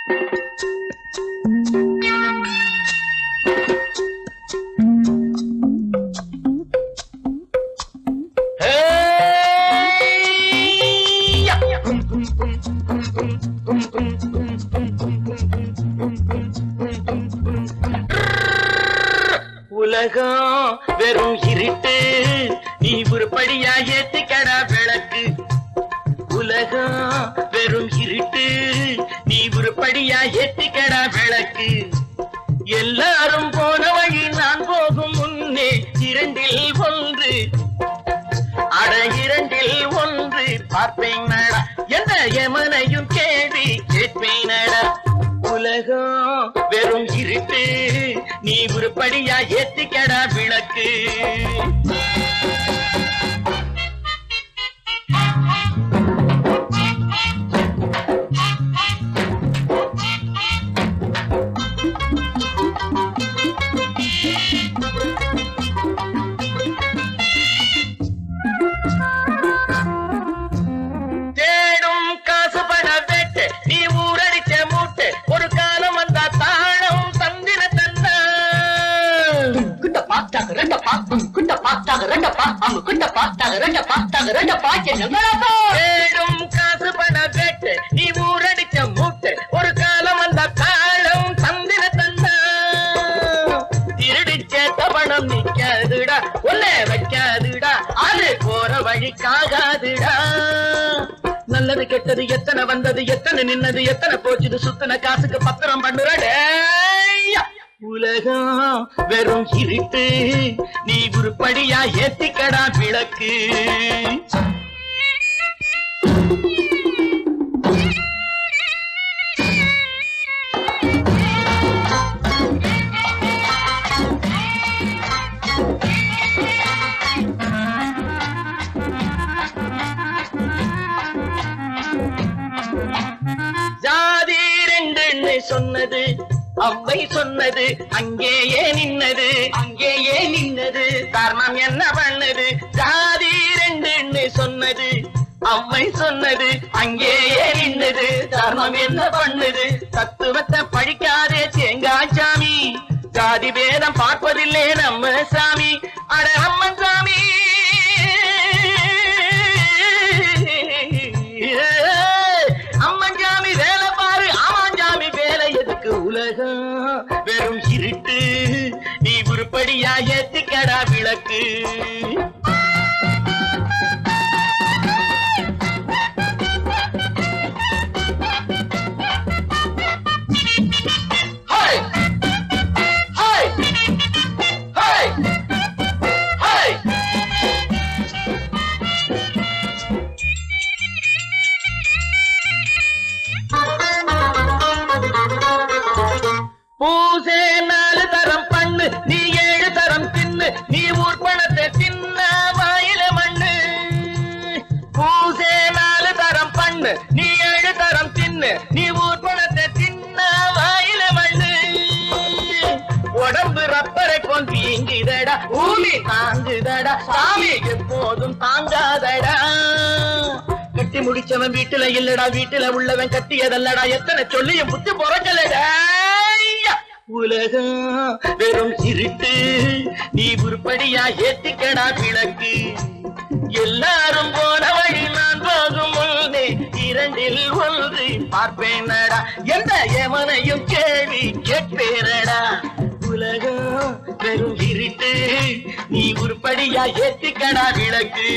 உலகம் வெறும் இருட்டு, நீ உருப்படியா ஏத்திக்கடா விளக்கு. உலகம் வெறும் இருட்டு, நீ உருப்படியா ஏத்திக்கடா விளக்கு. எல்லாரும் போன வழி நான் போகும் முன்னே இரண்டில் ஒன்று, அட இரண்டில் ஒன்று பார்ப்பேன் நடா, எந்த எமனையும் கேள்வி கேட்பேன் நடா. உலகம் வெறும் இருட்டு, நீ உருப்படியா ஏத்திக்கடா விளக்கு. தேடும் காசு பண வெட்டு, நீ ஊரடிச்ச மூட்டு, ஒரு காலம் வந்தா தாளம் தந்திர தந்தா. குட்ட பாட்டாக ரெண்டப்பா, குட்ட பாட்டாக ரெண்டப்பா, குட்ட பாட்டாக ரெண்டப்பா, ரெண்டப்பா என்னப்பா. தேடும் காசு பண வெட்டு, நீ ஊரடிச்ச மூட்டு, ஒரு காலம் வந்தா தாளம் தந்திர தந்தா. திருடிச்ச தவணம் நிக்காதுடா, ஒன்னே வைக்காதுடா, அது போற வழிக்காகாதுடா. நல்லது கெட்டது எத்தனை வந்தது, எத்தனை நின்னது, எத்தனை போச்சுது, சுத்தன காசுக்கு பத்திரம் பண்ணுறடே. உலகம் வெறும் இருட்டு, நீ உருப்படியா ஏத்திக்கடா விளக்கு. ஜாதி ரெண்டுன்னு சொன்னது அவ்வை சொன்னது, அங்கேயே நின்னது, அங்கேயே நின்னது. காரணம் என்ன பண்ணது? ஜாதி ரெண்டுன்னு சொன்னது அவ்வை சொன்னது, அங்கேயே நின்னது. காரணம் என்ன பண்ணுது? தத்துவத்தை படிக்காதே தேங்காய் சாமி, ஜாதி பேதம் பார்ப்பதில்லை நம்ம சாமி. அட அம்மன் சாமி, அம்மன் சாமி வேலை பாரு, ஆமான் சாமி வேலை எதுக்கு? உலகம் வெறும் இருட்டு, நீ உருப்படியா ஏத்திக்கடா விளக்கு. பூசே 4 தரம் பண்ணு, நீ 7 தரம் தின்னு, நீ ஊர் பணத்தை தின்ன வாயில மண்ணு. பூசே 4 தரம் பண்ணு, நீ 7 தரம் தின்னு, நீ ஊர் பணத்தை தின்ன வாயில மண்ணு. உடம்பு ரப்பரை கொண்டு இங்கிதடா, பூமி தாங்குதடா, சாமி எப்போதும் தாங்காதடா. கட்டி முடிச்சவன் வீட்டுல இல்லடா, வீட்டுல உள்ளவன் கட்டியதல்லடா, எத்தனை சொல்லியும் புத்தி பொறக்கலடா. உலகம் வெறும் இருட்டு, நீ உருப்படியா ஏத்திக்கடா விளக்கு. எல்லாரும் போன வழி நான் போகும் முன்னே இரண்டில் ஒன்று பார்ப்பேனடா, எந்த எவனையும் கேள்வி கேட்பேனடா. உலகம் வெறும் இருட்டு, நீ உருப்படியா ஏத்திக்கடா விளக்கு.